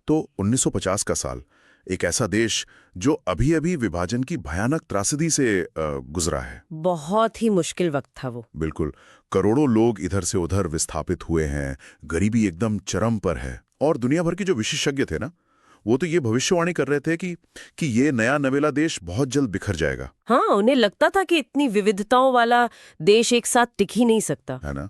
तो 1950 का साल, एक ऐसा देश जो अभी अभी विभाजन की भयानक त्रासदी से गुजरा है। बहुत ही मुश्किल वक्त था वो। बिल्कुल, करोड़ों लोग इधर से उधर विस्थापित हुए हैं, गरीबी एकदम चरम पर है, और दुनिया भर के जो विशेषज्ञ थे ना, वो तो ये भविष्यवाणी कर रहे थे कि ये नया नवेला देश बहुत जल्द बिखर जाएगा। हाँ, उन्हें लगता था कि इतनी विविधताओं वाला देश एक साथ टिक ही नहीं सकता, है ना।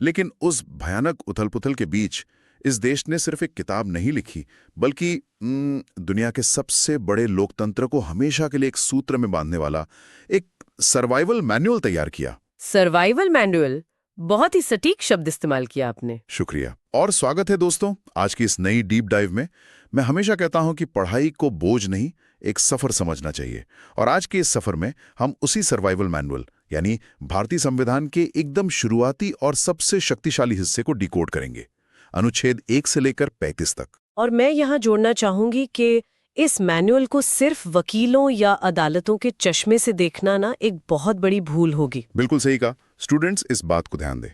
लेकिन उस भयानक उथल-पुथल के बीच इस देश ने सिर्फ एक किताब नहीं लिखी, बल्कि दुनिया के सबसे बड़े लोकतंत्र को हमेशा के लिए एक सूत्र में बांधने वाला एक सर्वाइवल मैनुअल तैयार किया। सर्वाइवल मैनुअल, बहुत ही सटीक शब्द इस्तेमाल किया आपने। शुक्रिया और स्वागत है दोस्तों आज की इस नई डीप डाइव में। मैं हमेशा कहता हूं कि पढ़ाई को बोझ नहीं, एक सफर समझना चाहिए, और आज के इस सफर में हम उसी सर्वाइवल मैनुअल यानी भारतीय संविधान के एकदम शुरुआती और सबसे शक्तिशाली हिस्से को डिकोड करेंगे, अनुच्छेद 1 से लेकर 35 तक। और मैं यहाँ जोड़ना चाहूंगी कि इस मैनुअल को सिर्फ वकीलों या अदालतों के चश्मे से देखना ना एक बहुत बड़ी भूल होगी। बिल्कुल सही कहा। स्टूडेंट्स इस बात को ध्यान दें,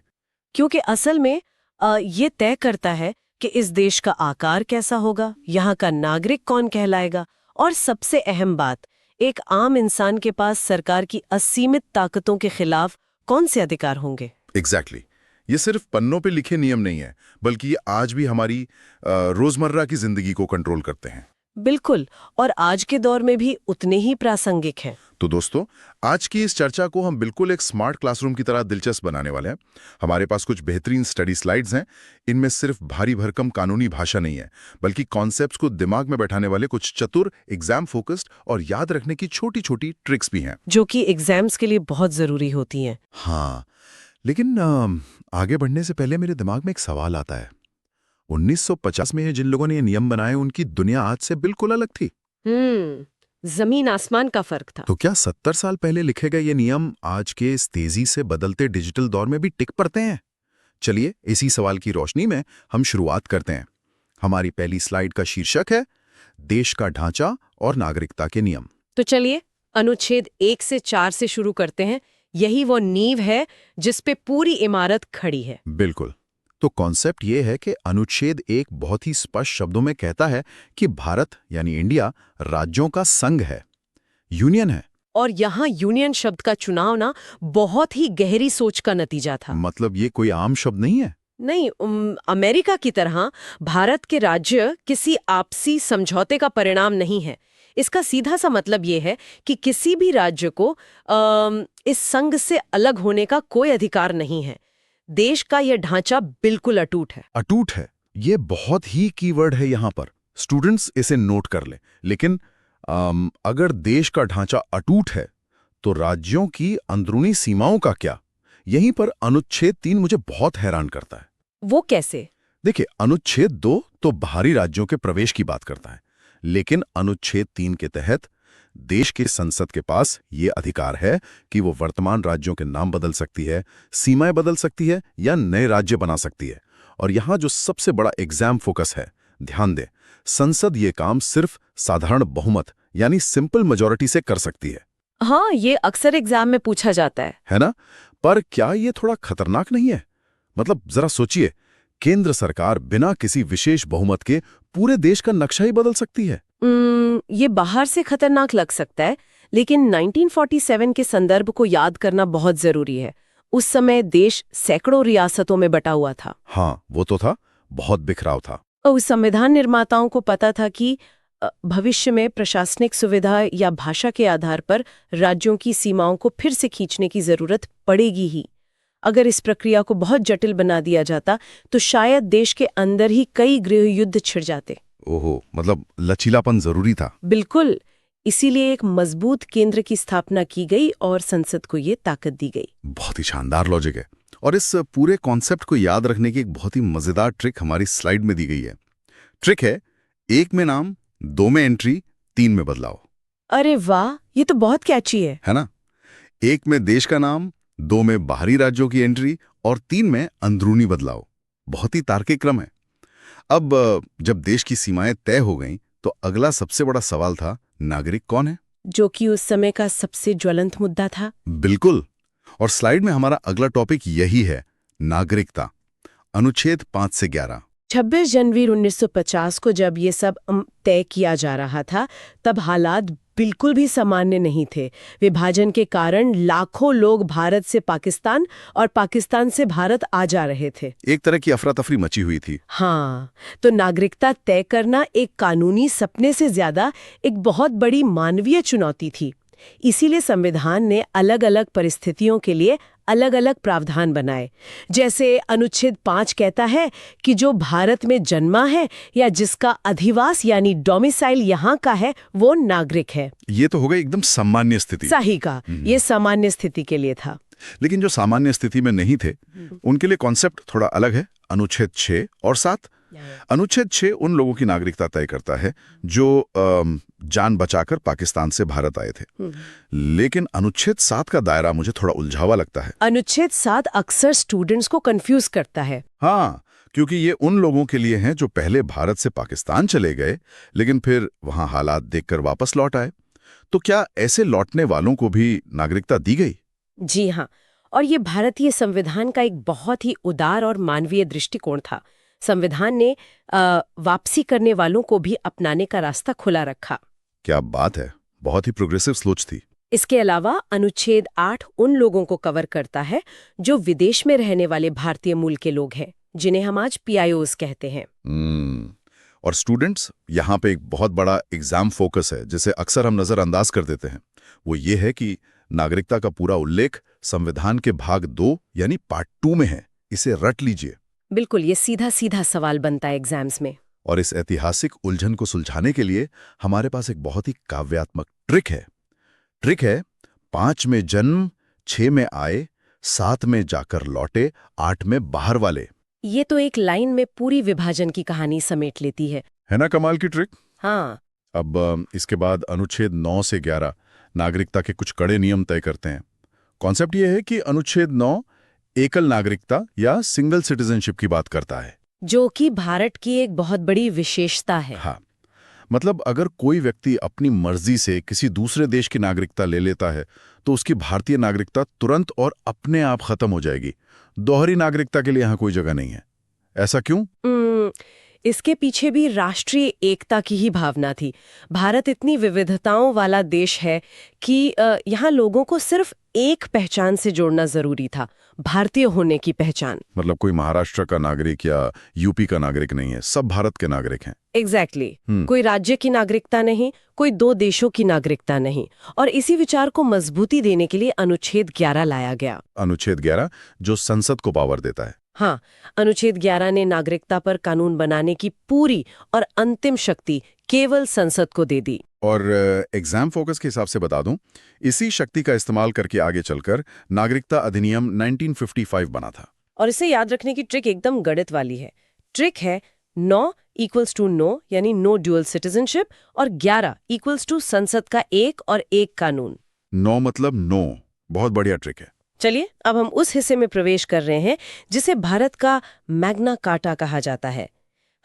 क्योंकि असल में ये तय करता है कि इस देश का आकार कैसा होगा, यहाँ का नागरिक कौन कहलाएगा, और सबसे अहम बात, एक आम इंसान के पास सरकार की असीमित ताकतों के खिलाफ कौन से अधिकार होंगे। एग्जैक्टली। ये सिर्फ पन्नों पे लिखे नियम नहीं है, बल्कि ये आज भी हमारी रोजमर्रा की जिंदगी को कंट्रोल करते हैं। बिल्कुल, और आज के दौर में भी उतने ही प्रासंगिक हैं। तो दोस्तों, आज की इस चर्चा को हम बिल्कुल एक स्मार्ट क्लासरूम की तरह दिलचस्प बनाने वाले हैं। हमारे पास कुछ बेहतरीन स्टडी स्लाइड्स हैं। इनमें सिर्फ भारी भरकम कानूनी भाषा नहीं है, बल्कि कॉन्सेप्ट्स को दिमाग में बैठाने वाले कुछ चतुर, एग्जाम फोकस्ड और याद रखने की छोटी छोटी ट्रिक्स भी हैं, जो कि एग्जाम्स के लिए बहुत जरूरी होती हैं। हाँ, लेकिन आगे बढ़ने से पहले मेरे दिमाग में एक सवाल आता है। 1950 में जिन लोगों ने ये नियम बनाए, उनकी दुनिया आज से बिल्कुल अलग थी। जमीन आसमान का फर्क था। तो क्या 70 साल पहले लिखे गए ये नियम आज के इस तेजी से बदलते डिजिटल दौर में भी टिक पड़ते हैं? चलिए, इसी सवाल की रोशनी में हम शुरुआत करते हैं। हमारी पहली स्लाइड का शीर्षक है देश का ढांचा और नागरिकता के नियम। तो चलिए, अनुच्छेद 1 से 4 से शुरू करते हैं। यही वो नींव है जिस पे पूरी इमारत खड़ी है। बिल्कुल। तो कॉन्सेप्ट ये है कि अनुच्छेद 1 बहुत ही स्पष्ट शब्दों में कहता है कि भारत यानी इंडिया राज्यों का संघ है, यूनियन है। और यहाँ यूनियन शब्द का चुनाव ना बहुत ही गहरी सोच का नतीजा था। मतलब ये कोई आम शब्द नहीं है। नहीं, अमेरिका की तरह भारत के राज्य किसी आपसी समझौते का परिणाम नहीं है। इसका सीधा सा मतलब ये है कि किसी भी राज्य को इस संघ से अलग होने का कोई अधिकार नहीं है। देश का यह ढांचा बिल्कुल अटूट है। अटूट है, ये बहुत ही कीवर्ड है यहाँ पर। स्टूडेंट्स इसे नोट कर लें। लेकिन अगर देश का ढांचा अटूट है, तो राज्यों की अंदरूनी सीमाओं का क्या? यहीं पर अनुच्छेद 3 मुझे बहुत हैरान करता है। वो कैसे? देखिए, अनुच्छेद 2 तो बाहरी राज्यों के प्रवेश की बात करता है, लेकिन अनुच्छेद 3 के तहत देश के संसद के पास ये अधिकार है कि वो वर्तमान राज्यों के नाम बदल सकती है, सीमाएं बदल सकती है या नए राज्य बना सकती है। और यहाँ जो सबसे बड़ा एग्जाम फोकस है, ध्यान दें, संसद ये काम सिर्फ साधारण बहुमत यानी सिंपल मेजॉरिटी से कर सकती है। हाँ, ये अक्सर एग्जाम में पूछा जाता है ना? पर क्या ये थोड़ा खतरनाक नहीं है? मतलब जरा सोचिए, केंद्र सरकार बिना किसी विशेष बहुमत के पूरे देश का नक्शा ही बदल सकती है। ये बाहर से खतरनाक लग सकता है, लेकिन 1947 के संदर्भ को याद करना बहुत जरूरी है। उस समय देश सैकड़ों रियासतों में बटा हुआ था। हाँ, वो तो था, बहुत बिखराव था। उस संविधान निर्माताओं को पता था कि भविष्य में प्रशासनिक सुविधा या भाषा के आधार पर राज्यों की सीमाओं को फिर से खींचने की जरूरत पड़ेगी ही। अगर इस प्रक्रिया को बहुत जटिल बना दिया जाता, तो शायद देश के अंदर ही कई गृह युद्ध छिड़ जाते। ओहो, मतलब लचीलापन जरूरी था। बिल्कुल, इसीलिए एक मजबूत केंद्र की स्थापना की गई और संसद को ये ताकत दी गई। बहुत ही शानदार लॉजिक है। और इस पूरे कॉन्सेप्ट को याद रखने की एक बहुत ही मजेदार ट्रिक हमारी स्लाइड में दी गई है। ट्रिक है 1 में नाम, 2 में एंट्री, 3 में बदलाव। अरे वाह, ये तो बहुत कैची है ना? 1 में देश का नाम, 2 में बाहरी राज्यों की एंट्री और 3 में अंदरूनी बदलाव। बहुत ही तार्किक क्रम है। अब जब देश की सीमाएं तय हो गईं, तो अगला सबसे बड़ा सवाल था, नागरिक कौन है? जो कि उस समय का सबसे ज्वलंत मुद्दा था। बिल्कुल। और स्लाइड में हमारा अगला टॉपिक यही है, नागरिकता। अनुच्छेद 5 से 11। 26 जनवरी 1950 को जब ये सब तय किया जा रहा था, तब हालात बिल्कुल भी सामान्य नहीं थे। विभाजन के कारण लाखों लोग भारत से पाकिस्तान और पाकिस्तान से भारत आ जा रहे थे। एक तरह की अफरा तफरी मची हुई थी। हाँ, तो नागरिकता तय करना एक कानूनी सपने से ज्यादा एक बहुत बड़ी मानवीय चुनौती थी। इसीलिए संविधान ने अलग अलग परिस्थितियों के लिए अलग अलग प्रावधान बनाए। जैसे अनुच्छेद 5 कहता है कि जो भारत में जन्मा है या जिसका अधिवास यानी डोमिसाइल यहाँ का है, वो नागरिक है। ये तो हो गई एकदम सामान्य स्थिति। सही कहा, ये सामान्य स्थिति के लिए था। लेकिन जो सामान्य स्थिति में नहीं थे, उनके लिए कॉन्सेप्ट थोड़ा अलग है। अनुच्छेद 6 और 7। अनुच्छेद 6 उन लोगों की नागरिकता तय करता है जो जान बचाकर पाकिस्तान से भारत आए थे। लेकिन अनुच्छेद 7 का दायरा मुझे थोड़ा उलझावा लगता है। अनुच्छेद 7 अक्सर स्टूडेंट्स को कंफ्यूज करता है। हाँ, क्योंकि ये उन लोगों के लिए हैं जो पहले भारत से पाकिस्तान चले गए, लेकिन फिर वहां हालात देखकर वापस लौट आए। तो क्या ऐसे लौटने वालों को भी नागरिकता दी गई? जी हाँ, और ये भारतीय संविधान का एक बहुत ही उदार और मानवीय दृष्टिकोण था। संविधान ने वापसी करने वालों को भी अपनाने का रास्ता खुला रखा। क्या बात है, बहुत ही प्रोग्रेसिव सोच थी। इसके अलावा अनुच्छेद 8 उन लोगों को कवर करता है जो विदेश में रहने वाले भारतीय मूल के लोग हैं, जिन्हें हम आज PIOs कहते हैं। और स्टूडेंट्स, यहाँ पे एक बहुत बड़ा एग्जाम फोकस है जिसे अक्सर हम नजरअंदाज कर देते हैं। वो ये है कि नागरिकता का पूरा उल्लेख संविधान के भाग 2 यानी पार्ट 2 में है। इसे रट लीजिए। बिल्कुल, ये सीधा सीधा सवाल बनता है एग्जाम्स में। और इस ऐतिहासिक उलझन को सुलझाने के लिए हमारे पास एक बहुत ही काव्यात्मक ट्रिक है 5 में जन्म, 6 में आए, 7 में जाकर लौटे, 8 में बाहर वाले। ये तो एक लाइन में पूरी विभाजन की कहानी समेट लेती है ना कमाल की ट्रिक? हाँ। अब इसके बाद अनुच्छेद 9 से 11 नागरिकता के कुछ कड़े नियम तय करते हैं। कॉन्सेप्ट ये है कि अनुच्छेद 9 एकल नागरिकता या सिंगल सिटीजनशिप की बात करता है, जो कि भारत की एक बहुत बड़ी विशेषता है। हाँ, मतलब अगर कोई व्यक्ति अपनी मर्जी से किसी दूसरे देश की नागरिकता ले लेता है तो उसकी भारतीय नागरिकता तुरंत और अपने आप खत्म हो जाएगी। दोहरी नागरिकता के लिए यहाँ कोई जगह नहीं है। ऐसा क्यों? इसके पीछे भी राष्ट्रीय एकता की ही भावना थी। भारत इतनी विविधताओं वाला देश है कि यहाँ लोगों को सिर्फ एक पहचान से जोड़ना जरूरी था, भारतीय होने की पहचान। मतलब कोई महाराष्ट्र का नागरिक या यूपी का नागरिक नहीं है, सब भारत के नागरिक हैं। एग्जैक्टली। कोई राज्य की नागरिकता नहीं, कोई 2 देशों की नागरिकता नहीं। और इसी विचार को मजबूती देने के लिए अनुच्छेद 11 लाया गया। अनुच्छेद 11 जो संसद को पावर देता है। हाँ, अनुच्छेद 11 ने नागरिकता पर कानून बनाने की पूरी और अंतिम शक्ति केवल संसद को दे दी। और एग्जाम फोकस के हिसाब से बता दूं, इसी शक्ति का इस्तेमाल करके आगे चलकर नागरिकता अधिनियम 1955 बना था। और इसे याद रखने की ट्रिक एकदम गणित वाली है। ट्रिक है 9 इक्वल्स टू नो यानी नो ड्यूअल सिटीजनशिप, और 11 इक्वल्स टू संसद का एक और एक कानून। 9 मतलब नो। बहुत बढ़िया ट्रिक है। चलिए अब हम उस हिस्से में प्रवेश कर रहे हैं जिसे भारत का मैग्ना कार्टा कहा जाता है।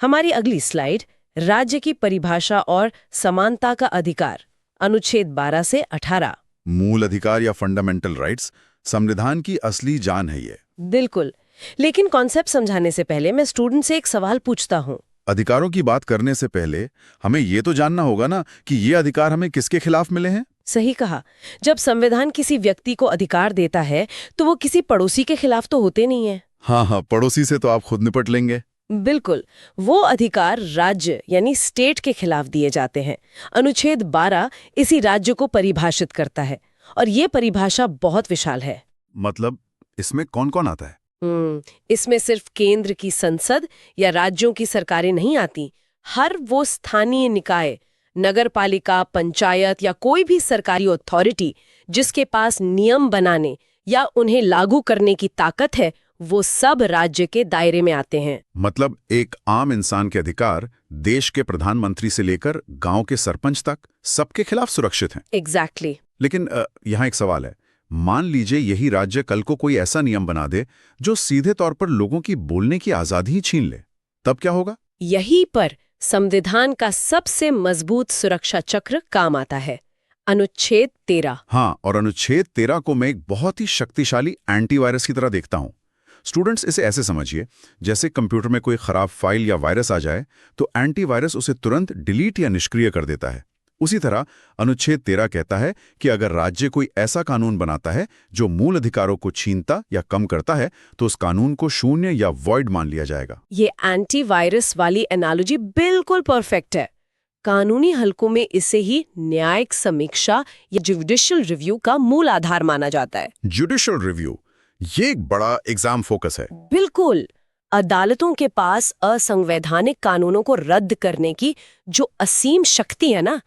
हमारी अगली स्लाइड राज्य की परिभाषा और समानता का अधिकार, अनुच्छेद 12 से 18। मूल अधिकार या फंडामेंटल राइट्स संविधान की असली जान है ये। बिल्कुल, लेकिन कॉन्सेप्ट समझाने से पहले मैं स्टूडेंट से एक सवाल पूछता हूँ। अधिकारों की बात करने से पहले हमें ये तो जानना होगा ना कि ये अधिकार हमें किसके खिलाफ मिले हैं। सही कहा। जब संविधान किसी व्यक्ति को अधिकार देता है तो वो किसी पड़ोसी के खिलाफ तो होते नहीं है। हाँ, पड़ोसी से तो आप खुद निपट लेंगे। बिल्कुल, वो अधिकार राज्य यानी स्टेट के खिलाफ दिए जाते हैं। अनुच्छेद 12 इसी राज्य को परिभाषित करता है और ये परिभाषा बहुत विशाल है। मतलब इसमें कौन कौन आता है? इसमें सिर्फ केंद्र की संसद या राज्यों की सरकारें नहीं आती। हर वो स्थानीय निकाय, नगरपालिका, पंचायत या कोई भी सरकारी अथॉरिटी जिसके पास नियम बनाने या उन्हें लागू करने की ताकत है, वो सब राज्य के दायरे में आते हैं। मतलब एक आम इंसान के अधिकार देश के प्रधानमंत्री से लेकर गांव के सरपंच तक सबके खिलाफ सुरक्षित हैं। एग्जैक्टली। लेकिन यहाँ एक सवाल है। मान लीजिए यही राज्य कल को कोई ऐसा नियम बना दे जो सीधे तौर पर लोगों की बोलने की आजादी ही छीन ले, तब क्या होगा? यहीं पर संविधान का सबसे मजबूत सुरक्षा चक्र काम आता है, अनुच्छेद 13। हाँ, और अनुच्छेद 13 को मैं एक बहुत ही शक्तिशाली एंटीवायरस की तरह देखता हूँ। स्टूडेंट्स इसे ऐसे समझिए, जैसे कंप्यूटर में कोई खराब फाइल या वायरस आ जाए तो एंटीवायरस उसे तुरंत डिलीट या निष्क्रिय कर देता है। उसी तरह अनुच्छेद 13 कहता है कि अगर राज्य कोई ऐसा कानून बनाता है जो मूल अधिकारों को छीनता या कम करता है तो उस कानून को शून्य या वॉइड मान लिया जाएगा। ये एंटीवायरस वाली एनालॉजी बिल्कुल परफेक्ट है। कानूनी हलकों में इसे ही न्यायिक समीक्षा या जुडिशियल रिव्यू का मूल आधार माना जाता है। जुडिशियल रिव्यू, ये एक बड़ा एग्जाम फोकस है। बिल्कुल। अदालतों के पास असंवैधानिक कानूनों को रद्द करने की जो असीम शक्ति है ना,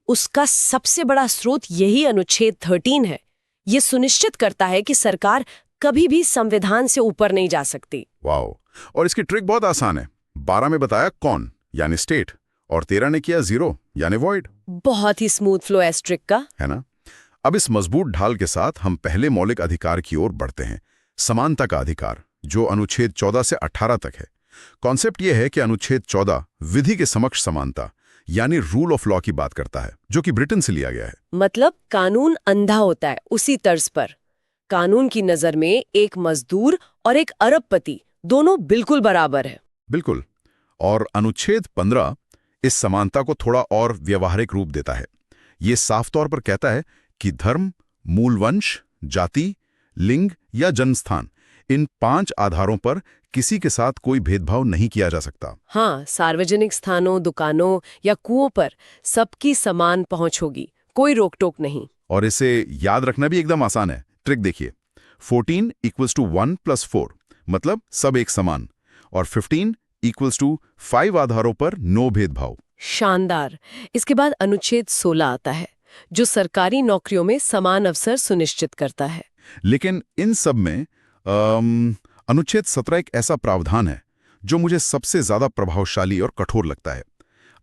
उसका सबसे बड़ा स्रोत यही अनुच्छेद 13 है। ये सुनिश्चित करता है कि सरकार कभी भी संविधान से ऊपर नहीं जा सकती। वाओ! और इसकी ट्रिक बहुत आसान है। 12 में बताया कौन यानी स्टेट, और 13 ने किया 0 यानी वॉइड। बहुत ही स्मूथ फ्लो है इस ट्रिक का, है ना? अब इस मजबूत ढाल के साथ हम पहले मौलिक अधिकार की ओर बढ़ते हैं, समानता का अधिकार, जो अनुच्छेद 14 से 18 तक है। कॉन्सेप्ट यह है कि अनुच्छेद 14 विधि के समक्ष समानता यानी रूल ऑफ लॉ की बात करता है, जो कि ब्रिटेन से लिया गया है। मतलब कानून अंधा होता है उसी तर्ज पर। कानून की नजर में एक मजदूर और एक अरबपति दोनों बिल्कुल बराबर है। बिल्कुल। और अनुच्छेद 15 इस समानता को थोड़ा और व्यवहारिक रूप देता है। ये साफ तौर पर कहता है कि धर्म, मूल वंश, जाति, लिंग या जन्मस्थान, इन 5 आधारों पर किसी के साथ कोई भेदभाव नहीं किया जा सकता। हाँ, सार्वजनिक स्थानों, दुकानों या कुओं पर सबकी समान पहुंच होगी, कोई रोक टोक नहीं। और इसे याद रखना भी एकदम आसान है। ट्रिक देखिए, 14 = 1 + 4 मतलब सब एक समान, और 15 = 5 आधारों पर नो भेदभाव। शानदार। इसके बाद अनुच्छेद 16 आता है, जो सरकारी नौकरियों में समान अवसर सुनिश्चित करता है। लेकिन इन सब में अनुच्छेद 17 एक ऐसा प्रावधान है जो मुझे सबसे ज्यादा प्रभावशाली और कठोर लगता है।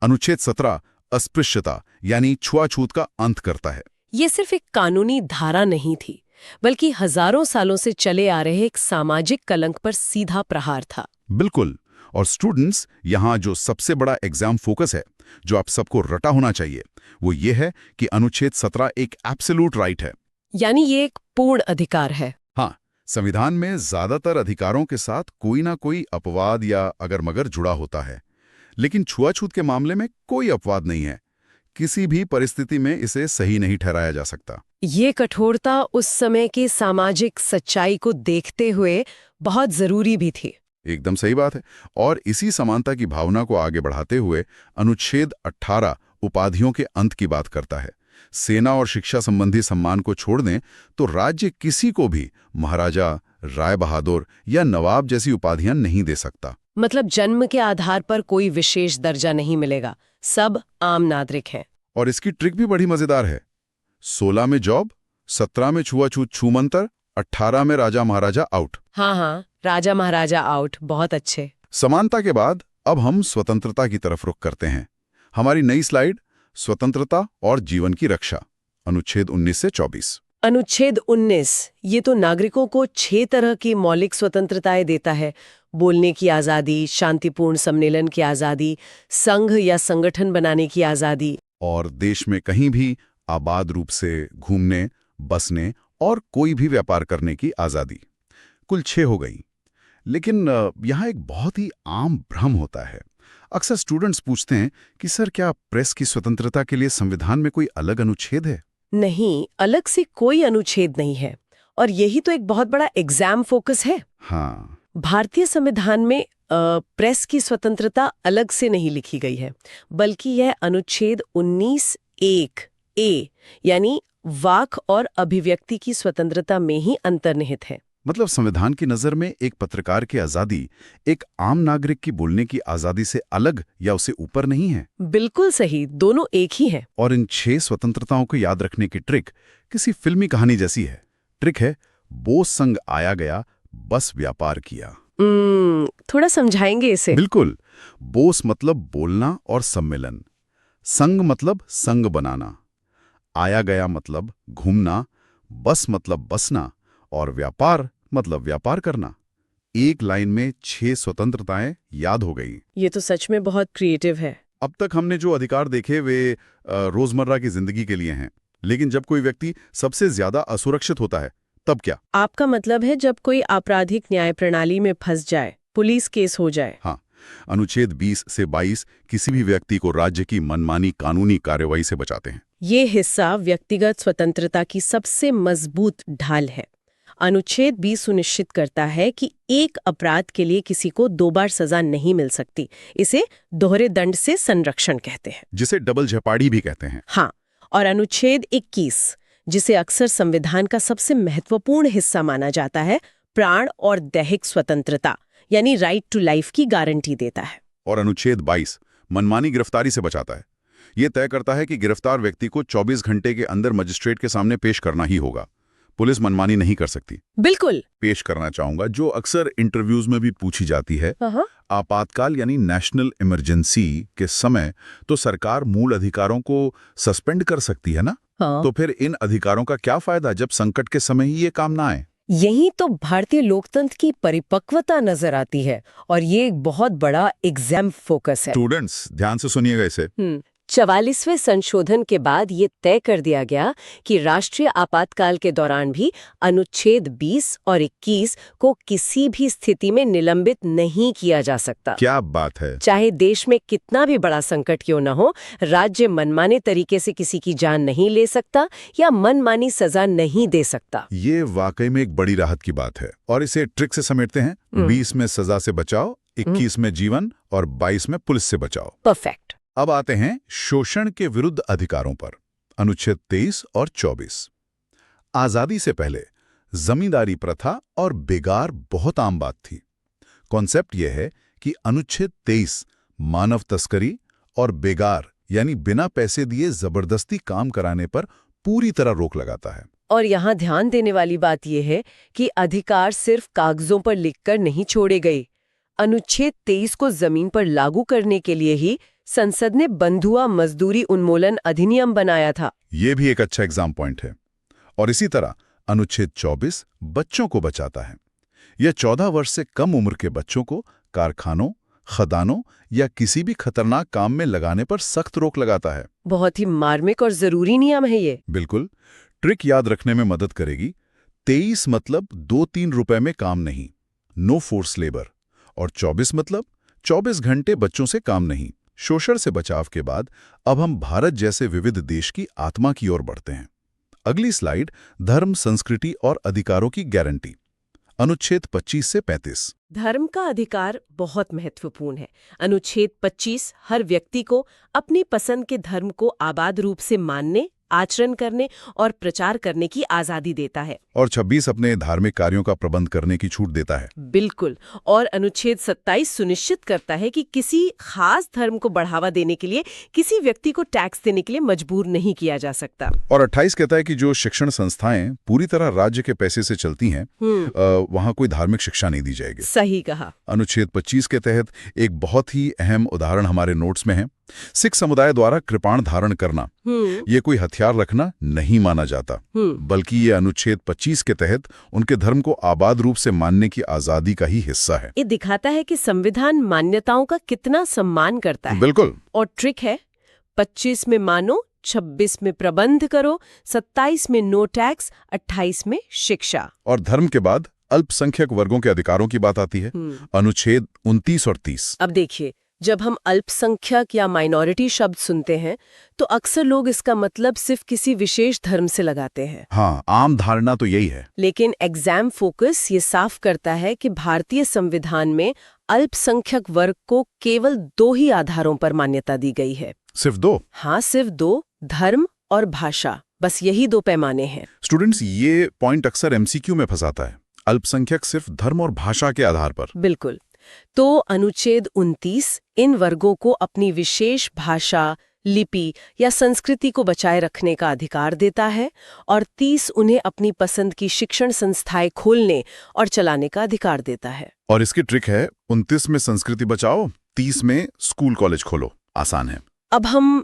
अनुच्छेद 17 अस्पृश्यता यानी छुआछूत का अंत करता है। ये सिर्फ एक कानूनी धारा नहीं थी, बल्कि हजारों सालों से चले आ रहे एक सामाजिक कलंक पर सीधा प्रहार था। बिल्कुल। और स्टूडेंट्स, यहाँ जो सबसे बड़ा एग्जाम फोकस है, जो आप सबको रटा होना चाहिए, वो ये है कि अनुच्छेद 17 एक एब्सोल्यूट राइट है, यानी ये एक पूर्ण अधिकार है। हाँ, संविधान में ज्यादातर अधिकारों के साथ कोई ना कोई अपवाद या अगर मगर जुड़ा होता है, लेकिन छुआछूत के मामले में कोई अपवाद नहीं है। किसी भी परिस्थिति में इसे सही नहीं ठहराया जा सकता। ये कठोरता उस समय की सामाजिक सच्चाई को देखते हुए बहुत जरूरी भी थी। एकदम सही बात है। और इसी समानता की भावना को आगे बढ़ाते हुए अनुच्छेद 18 उपाधियों के अंत की बात करता है। सेना और शिक्षा संबंधी सम्मान को छोड़ दें तो राज्य किसी को भी महाराजा, राय बहादुर या नवाब जैसी उपाधियां नहीं दे सकता। मतलब जन्म के आधार पर कोई विशेष दर्जा नहीं मिलेगा, सब आम नागरिक हैं। और इसकी ट्रिक भी बड़ी मजेदार है। 16 में जॉब, 17 में छुआछूत छूमंतर, 18 में राजा महाराजा आउट। हाँ, राजा महाराजा आउट, बहुत अच्छे। समानता के बाद अब हम स्वतंत्रता की तरफ रुख करते हैं। हमारी नई स्लाइड, स्वतंत्रता और जीवन की रक्षा, अनुच्छेद 19 से 24। अनुच्छेद 19 ये तो नागरिकों को 6 तरह की मौलिक स्वतंत्रताएं देता है। बोलने की आज़ादी, शांतिपूर्ण सम्मेलन की आज़ादी, संघ या संगठन बनाने की आज़ादी, और देश में कहीं भी आबाद रूप से घूमने, बसने और कोई भी व्यापार करने की आज़ादी। कुल 6 हो गई। लेकिन यहाँ एक बहुत ही आम भ्रम होता है। अक्सर स्टूडेंट्स पूछते हैं कि सर, क्या प्रेस की स्वतंत्रता के लिए संविधान में कोई अलग अनुच्छेद है? नहीं, अलग से कोई अनुच्छेद नहीं है, और यही तो एक बहुत बड़ा एग्जाम फोकस है। हाँ, भारतीय संविधान में प्रेस की स्वतंत्रता अलग से नहीं लिखी गई है, बल्कि यह अनुच्छेद 19(1)(a) यानी वाक और अभिव्यक्ति की स्वतंत्रता में ही अंतर्निहित है। मतलब संविधान की नजर में एक पत्रकार की आजादी एक आम नागरिक की बोलने की आजादी से अलग या उसे ऊपर नहीं है। बिल्कुल सही, दोनों एक ही हैं। और इन 6 स्वतंत्रताओं को याद रखने की ट्रिक किसी फिल्मी कहानी जैसी है। ट्रिक है, बोस संग आया गया, बस व्यापार किया। थोड़ा समझाएंगे इसे? बिल्कुल। बोस मतलब बोलना और सम्मेलन, संग मतलब संग बनाना, आया गया मतलब घूमना, बस मतलब बसना, और व्यापार मतलब व्यापार करना। एक लाइन में 6 स्वतंत्रताएं याद हो गई। ये तो सच में बहुत क्रिएटिव है। अब तक हमने जो अधिकार देखे वे रोजमर्रा की जिंदगी के लिए हैं, लेकिन जब कोई व्यक्ति सबसे ज्यादा असुरक्षित होता है तब क्या? आपका मतलब है जब कोई आपराधिक न्याय प्रणाली में फंस जाए, पुलिस केस हो जाए। हाँ, अनुच्छेद 20 से 22 किसी भी व्यक्ति को राज्य की मनमानी कानूनी कार्रवाई से बचाते हैं। ये हिस्सा व्यक्तिगत स्वतंत्रता की सबसे मजबूत ढाल है। अनुच्छेद 20 सुनिश्चित करता है कि एक अपराध के लिए किसी को 2 बार सजा नहीं मिल सकती। इसे दोहरे दंड से संरक्षण कहते हैं, जिसे डबल झपाड़ी भी कहते हैं। हाँ, और अनुच्छेद 21, जिसे अक्सर संविधान का सबसे महत्वपूर्ण हिस्सा माना जाता है, प्राण और दैहिक स्वतंत्रता यानी राइट टू लाइफ की गारंटी देता है। और अनुच्छेद 22 मनमानी गिरफ्तारी से बचाता है। ये तय करता है कि गिरफ्तार व्यक्ति को 24 घंटे के अंदर मजिस्ट्रेट के सामने पेश करना ही होगा। पुलिस मनमानी नहीं कर सकती। बिल्कुल। पेश करना चाहूंगा जो अक्सर इंटरव्यूज में भी पूछी जाती है। आपातकाल यानी नेशनल इमरजेंसी के समय तो सरकार मूल अधिकारों को सस्पेंड कर सकती है ना? हाँ। तो फिर इन अधिकारों का क्या फायदा जब संकट के समय ही ये काम ना आए? यही तो भारतीय लोकतंत्र की परिपक्वता नजर आती है, और ये एक बहुत बड़ा एग्जाम फोकस है। स्टूडेंट्स ध्यान से सुनिएगा इसे। 44वें संशोधन के बाद ये तय कर दिया गया कि राष्ट्रीय आपातकाल के दौरान भी अनुच्छेद 20 और 21 को किसी भी स्थिति में निलंबित नहीं किया जा सकता। क्या बात है! चाहे देश में कितना भी बड़ा संकट क्यों न हो, राज्य मनमाने तरीके से किसी की जान नहीं ले सकता या मनमानी सजा नहीं दे सकता। ये वाकई में एक बड़ी राहत की बात है। और इसे ट्रिक से समेटते हैं। 20 में सजा से बचाओ, 21 में जीवन और 22 में पुलिस से बचाओ। परफेक्ट। अब आते हैं शोषण के विरुद्ध अधिकारों पर। अनुच्छेद 23 और 24। आजादी से पहले जमींदारी प्रथा और बेगार बहुत आम बात थी। कॉन्सेप्ट यह है कि अनुच्छेद 23 मानव तस्करी और बेगार यानी बिना पैसे दिए जबरदस्ती काम कराने पर पूरी तरह रोक लगाता है। और यहाँ ध्यान देने वाली बात यह है कि अधिकार सिर्फ कागजों पर लिखकर नहीं छोड़े गए। अनुच्छेद 23 को जमीन पर लागू करने के लिए ही संसद ने बंधुआ मजदूरी उन्मूलन अधिनियम बनाया था। ये भी एक अच्छा एग्जाम पॉइंट है। और इसी तरह अनुच्छेद 24 बच्चों को बचाता है। यह 14 वर्ष से कम उम्र के बच्चों को कारखानों, खदानों या किसी भी खतरनाक काम में लगाने पर सख्त रोक लगाता है। बहुत ही मार्मिक और जरूरी नियम है ये। बिल्कुल। ट्रिक याद रखने में मदद करेगी। 23 मतलब 2-3 रुपए में काम नहीं, नो फोर्स लेबर। और 24 मतलब 24 घंटे बच्चों से काम नहीं। शोषण से बचाव के बाद अब हम भारत जैसे विविध देश की आत्मा की ओर बढ़ते हैं। अगली स्लाइड धर्म, संस्कृति और अधिकारों की गारंटी। अनुच्छेद 25 से 35। धर्म का अधिकार बहुत महत्वपूर्ण है। अनुच्छेद 25 हर व्यक्ति को अपनी पसंद के धर्म को आबाद रूप से मानने, आचरण करने और प्रचार करने की आजादी देता है। और 26 अपने धार्मिक कार्यों का प्रबंध करने की छूट देता है। बिल्कुल। और अनुच्छेद 27 सुनिश्चित करता है कि किसी खास धर्म को बढ़ावा देने के लिए किसी व्यक्ति को टैक्स देने के लिए मजबूर नहीं किया जा सकता। और 28 कहता है कि जो शिक्षण संस्थाएं पूरी तरह राज्य के पैसे से चलती हैं, वहां कोई धार्मिक शिक्षा नहीं दी जाएगी। सही कहा। अनुच्छेद 25 के तहत एक बहुत ही अहम उदाहरण हमारे नोट्स में है। सिख समुदाय द्वारा कृपाण धारण करना ये कोई हथियार रखना नहीं माना जाता, बल्कि ये अनुच्छेद 25 के तहत उनके धर्म को आबाद रूप से मानने की आजादी का ही हिस्सा है। ये दिखाता है कि संविधान मान्यताओं का कितना सम्मान करता है। बिल्कुल। और ट्रिक है, 25 में मानो, 26 में प्रबंध करो, 27 में नो टैक्स, 28 में शिक्षा। और धर्म के बाद अल्पसंख्यक वर्गों के अधिकारों की बात आती है। अनुच्छेद 29 और 30। अब देखिए, जब हम अल्पसंख्यक या माइनॉरिटी शब्द सुनते हैं तो अक्सर लोग इसका मतलब सिर्फ किसी विशेष धर्म से लगाते हैं। हाँ, आम धारणा तो यही है। लेकिन एग्जाम फोकस ये साफ करता है कि भारतीय संविधान में अल्पसंख्यक वर्ग को केवल 2 ही आधारों पर मान्यता दी गई है। सिर्फ 2? हाँ, सिर्फ 2, धर्म और भाषा। बस यही 2 पैमाने हैं। स्टूडेंट्स, ये पॉइंट अक्सर एमसीक्यू में फंसाता है। अल्पसंख्यक सिर्फ धर्म और भाषा के आधार पर। बिल्कुल। तो अनुच्छेद 29 इन वर्गों को अपनी विशेष भाषा, लिपि या संस्कृति को बचाए रखने का अधिकार देता है, और 30 उन्हें अपनी पसंद की शिक्षण संस्थाएं खोलने और चलाने का अधिकार देता है। और इसकी ट्रिक है, 29 में संस्कृति बचाओ, 30 में स्कूल कॉलेज खोलो। आसान है। अब हम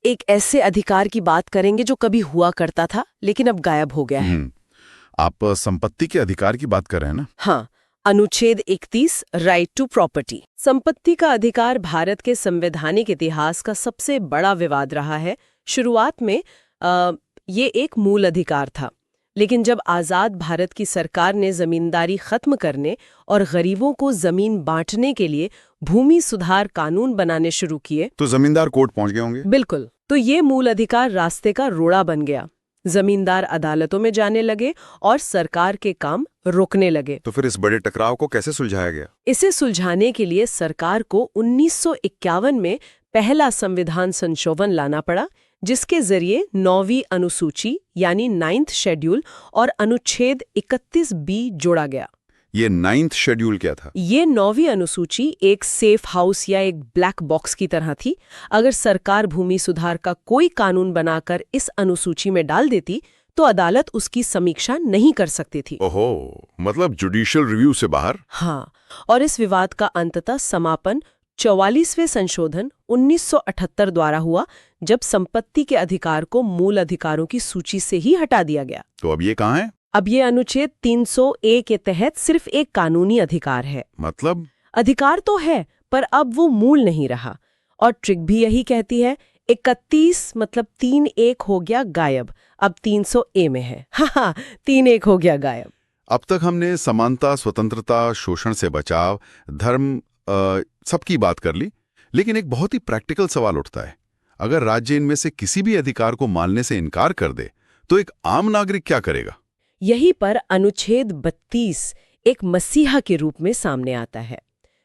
एक ऐसे अधिकार की बात करेंगे जो कभी हुआ करता था लेकिन अब गायब हो गया है। आप संपत्ति के अधिकार की बात कर रहे हैं ना? हाँ। अनुच्छेद 31 राइट टू प्रॉपर्टी। संपत्ति का अधिकार भारत के संवैधानिक इतिहास का सबसे बड़ा विवाद रहा है। शुरुआत में ये एक मूल अधिकार था। लेकिन जब आजाद भारत की सरकार ने जमींदारी खत्म करने और गरीबों को जमीन बांटने के लिए भूमि सुधार कानून बनाने शुरू किए, तो जमींदार कोर्ट पहुंच गए होंगे। बिल्कुल, तो ये मूल अधिकार रास्ते का रोड़ा बन गया। जमींदार अदालतों में जाने लगे और सरकार के काम रोकने लगे। तो फिर इस बड़े टकराव को कैसे सुलझाया गया? इसे सुलझाने के लिए सरकार को 1951 में पहला संविधान संशोधन लाना पड़ा, जिसके जरिए 9वीं अनुसूची यानी 9th शेड्यूल और अनुच्छेद 31B जोड़ा गया। ये 9th शेड्यूल क्या था? ये 9वीं अनुसूची एक सेफ हाउस या एक ब्लैक बॉक्स की तरह थी। अगर सरकार भूमि सुधार का कोई कानून बनाकर इस अनुसूची में डाल देती तो अदालत उसकी समीक्षा नहीं कर सकती थी। ओहो, मतलब जुडिशियल रिव्यू से बाहर। हाँ, और इस विवाद का अंततः समापन 44वें संशोधन 1978 द्वारा हुआ, जब संपत्ति के अधिकार को मूल अधिकारों की सूची से ही हटा दिया गया। तो अब ये कहाँ है? अब ये अनुच्छेद 300A के तहत सिर्फ एक कानूनी अधिकार है। मतलब अधिकार तो है, पर अब वो मूल नहीं रहा। और ट्रिक भी यही कहती है, 31 मतलब 3-1 हो गया गायब, अब 300A में है। हाँ, 3-1 हो गया गायब। अब तक हमने समानता, स्वतंत्रता, शोषण से बचाव, धर्म सबकी बात कर ली, लेकिन एक बहुत ही प्रैक्टिकल सवाल उठता है। अगर राज्य इनमें से किसी भी अधिकार को मानने से इनकार कर दे तो एक आम नागरिक क्या करेगा? यहीं पर अनुच्छेद 32 एक मसीहा के रूप में सामने आता है।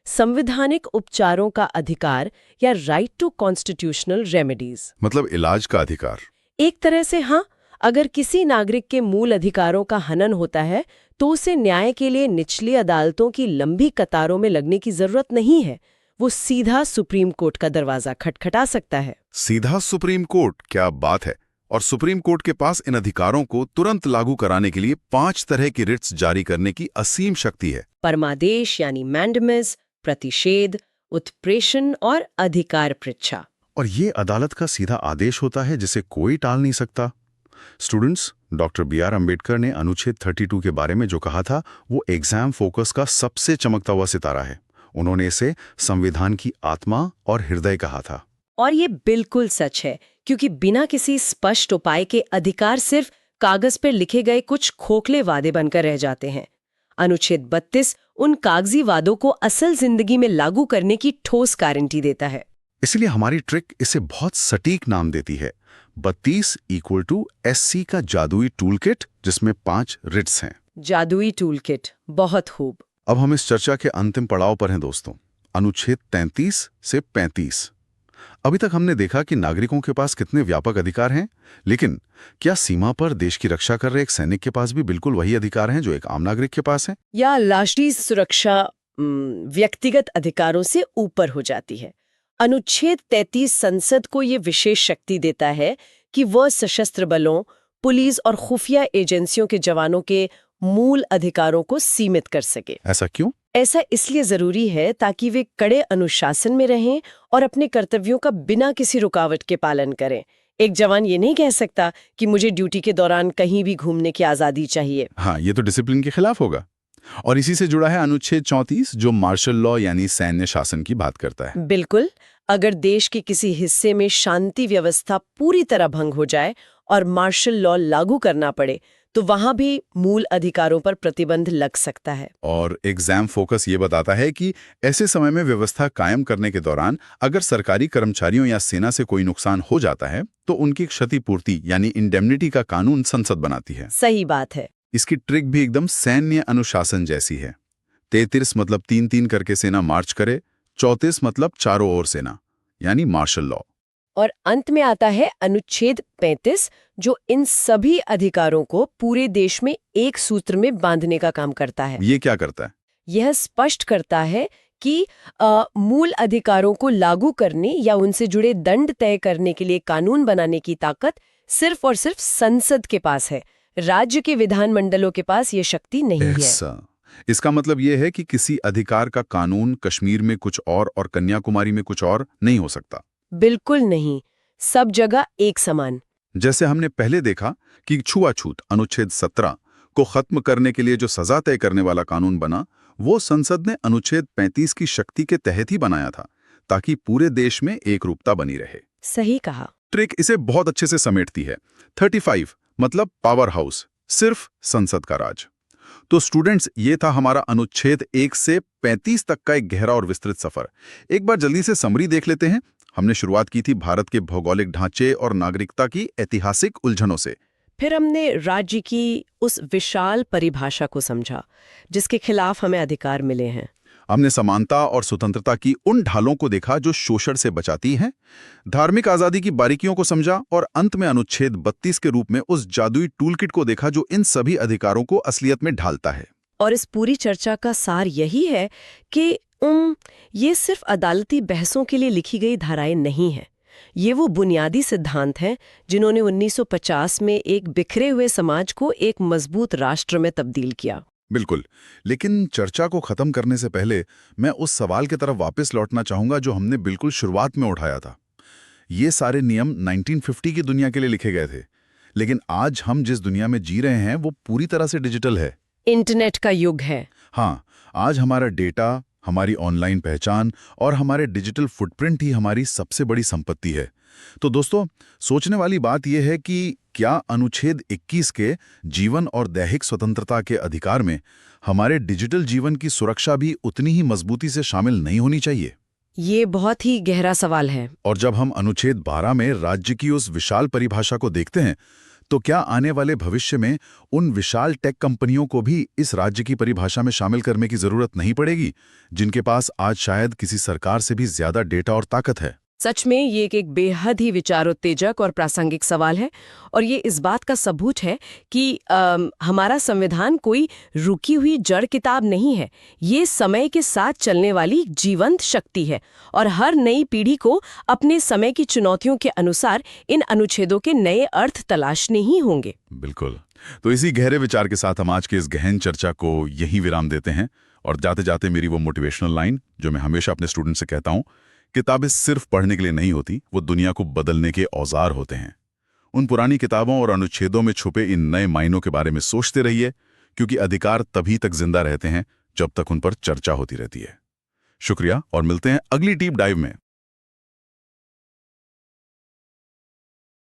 संवैधानिक उपचारों का अधिकार या राइट टू कॉन्स्टिट्यूशनल रेमेडीज, मतलब इलाज का अधिकार। एक तरह से हाँ, अगर किसी नागरिक के मूल अधिकारों का हनन होता है तो उसे न्याय के लिए निचली अदालतों की लंबी कतारों में लगने की जरूरत नहीं है। वो सीधा सुप्रीम कोर्ट का दरवाजा खटखटा सकता है। सीधा सुप्रीम कोर्ट? क्या बात है! और सुप्रीम कोर्ट के पास इन अधिकारों को तुरंत लागू कराने के लिए 5 तरह की रिट्स जारी करने की असीम शक्ति है। परमादेश यानी मैंडेमस, प्रतिषेध, उत्प्रेषण और अधिकार पृच्छा। और ये अदालत का सीधा आदेश होता है जिसे कोई टाल नहीं सकता। Students, doctor B.R. अम्बेडकर ने अनुच्छेद 32 के बारे में जो कहा था वो एग्जाम फोकस का सबसे चमकता हुआ सितारा है। उन्होंने इसे संविधान की आत्मा और हृदय कहा था। और ये बिल्कुल सच है, क्योंकि बिना किसी स्पष्ट उपाय के अधिकार सिर्फ कागज पर लिखे गए कुछ खोखले वादे बनकर रह जाते हैं। अनुच्छेद 32 उन कागजी वादों को असल जिंदगी में लागू करने की ठोस गारंटी देता है। इसलिए हमारी ट्रिक इसे बहुत सटीक नाम देती है। 32 = SC का जादुई टूलकिट, जिसमें 5 रिट्स हैं। जादुई टूलकिट, बहुत खूब। अब हम इस चर्चा के अंतिम पड़ाव पर हैं दोस्तों, अनुच्छेद 33 से 35। अभी तक हमने देखा कि नागरिकों के पास कितने व्यापक अधिकार हैं, लेकिन क्या सीमा पर देश की रक्षा कर रहे एक सैनिक के पास भी बिल्कुल वही अधिकार हैं जो एक आम नागरिक के पास हैं? या राष्ट्रीय सुरक्षा व्यक्तिगत अधिकारों से ऊपर हो जाती है? अनुच्छेद 33 संसद को ये विशेष शक्ति देता है कि वह सशस्त्र बलों, पुलिस और खुफिया एजेंसियों के जवानों के मूल अधिकारों को सीमित कर सके। ऐसा क्यों? ऐसा इसलिए जरूरी है ताकि वे कड़े अनुशासन में रहें और अपने कर्तव्यों का बिना किसी रुकावट के पालन करें। एक जवान ये नहीं कह सकता कि मुझे ड्यूटी के दौरान कहीं भी घूमने की आज़ादी चाहिए। हाँ, ये तो डिसिप्लिन के खिलाफ होगा। और इसी से जुड़ा है अनुच्छेद 34 जो मार्शल लॉ यानी सैन्य शासन की बात करता है। बिल्कुल, अगर देश के किसी हिस्से में शांति व्यवस्था पूरी तरह भंग हो जाए और मार्शल लॉ लागू करना पड़े तो वहां भी मूल अधिकारों पर प्रतिबंध लग सकता है। और एग्जाम फोकस ये बताता है कि ऐसे समय में व्यवस्था कायम करने के दौरान अगर सरकारी कर्मचारियों या सेना से कोई नुकसान हो जाता है तो उनकी क्षतिपूर्ति यानी इंडेमनिटी का कानून संसद बनाती है। सही बात है। इसकी ट्रिक भी एकदम सैन्य अनुशासन जैसी है। 33 मतलब 3-3 करके सेना मार्च करे, 34 मतलब चारों ओर सेना यानी मार्शल लॉ। और अंत में आता है अनुच्छेद 35 जो इन सभी अधिकारों को पूरे देश में एक सूत्र में बांधने का काम करता है। ये क्या करता है? यह स्पष्ट करता है कि मूल अधिकारों को लागू करने या उनसे जुड़े दंड तय करने के लिए कानून बनाने की ताकत सिर्फ और सिर्फ संसद के पास है। राज्य के विधानमंडलों के पास ये शक्ति नहीं है। इसका मतलब ये है कि किसी अधिकार का कानून कश्मीर में कुछ और कन्याकुमारी में कुछ और नहीं हो सकता। बिल्कुल नहीं, सब जगह एक समान। जैसे हमने पहले देखा कि छुआछूत अनुच्छेद 17 को खत्म करने के लिए जो सजा तय करने वाला कानून बना वो संसद ने अनुच्छेद 35 की शक्ति के तहत ही बनाया था ताकि पूरे देश में एकरूपता बनी रहे। सही कहा। ट्रिक इसे बहुत अच्छे से समेटती है। 35 मतलब पावर हाउस सिर्फ संसद का राज। तो स्टूडेंट्स, ये था हमारा अनुच्छेद 1 से 35 तक का एक गहरा और विस्तृत सफर। एक बार जल्दी से समरी देख लेते हैं। हमने शुरुआत की थी भारत के भौगोलिक ढांचे और नागरिकता की ऐतिहासिक उलझनों से। फिर हमने राज्य की उस विशाल परिभाषा को समझा जिसके खिलाफ हमें अधिकार मिले हैं। हमने समानता और स्वतंत्रता की उन ढालों को देखा जो शोषण से बचाती हैं, धार्मिक आजादी की बारीकियों को समझा और अंत में अनुच्छेद 32 के रूप में उस जादुई टूलकिट को देखा जो इन सभी अधिकारों को असलियत में ढालता है। और इस पूरी चर्चा का सार यही है कि ये सिर्फ अदालती बहसों के लिए लिखी गई धाराएं नहीं हैं। ये वो बुनियादी सिद्धांत हैं जिन्होंने 1950 में एक बिखरे हुए समाज को एक मजबूत राष्ट्र में तब्दील किया। बिल्कुल, लेकिन चर्चा को खत्म करने से पहले मैं उस सवाल की तरफ वापस लौटना चाहूंगा जो हमने बिल्कुल शुरुआत में उठाया था। ये सारे नियम 1950 की दुनिया के लिए लिखे गए थे, लेकिन आज हम जिस दुनिया में जी रहे हैं वो पूरी तरह से डिजिटल है। इंटरनेट का युग है। हाँ, आज हमारा डेटा, हमारी ऑनलाइन पहचान और हमारे डिजिटल फुटप्रिंट ही हमारी सबसे बड़ी संपत्ति है। तो दोस्तों, सोचने वाली बात यह है कि क्या अनुच्छेद 21 के जीवन और दैहिक स्वतंत्रता के अधिकार में हमारे डिजिटल जीवन की सुरक्षा भी उतनी ही मजबूती से शामिल नहीं होनी चाहिए? ये बहुत ही गहरा सवाल है। और जब हम अनुच्छेद 12 में राज्य की उस विशाल परिभाषा को देखते हैं, तो क्या आने वाले भविष्य में उन विशाल टेक कंपनियों को भी इस राज्य की परिभाषा में शामिल करने की जरूरत नहीं पड़ेगी, जिनके पास आज शायद किसी सरकार से भी ज्यादा डेटा और ताकत है? सच में ये एक बेहद ही विचारोत्तेजक और प्रासंगिक सवाल है, और ये इस बात का सबूत है कि हमारा संविधान कोई रुकी हुई जड़ किताब नहीं है। ये समय के साथ चलने वाली जीवंत शक्ति है, और हर नई पीढ़ी को अपने समय की चुनौतियों के अनुसार इन अनुच्छेदों के नए अर्थ तलाशने ही होंगे। बिल्कुल। तो इसी गहरे विचार के साथ हम आज की इस गहन चर्चा को यहीं विराम देते हैं। और जाते जाते मेरी वो मोटिवेशनल लाइन जो मैं हमेशा अपने स्टूडेंट से कहता हूँ, किताबें सिर्फ पढ़ने के लिए नहीं होती, वो दुनिया को बदलने के औजार होते हैं। उन पुरानी किताबों और अनुच्छेदों में छुपे इन नए मायनों के बारे में सोचते रहिए, क्योंकि अधिकार तभी तक जिंदा रहते हैं जब तक उन पर चर्चा होती रहती है। शुक्रिया, और मिलते हैं अगली डीप डाइव में।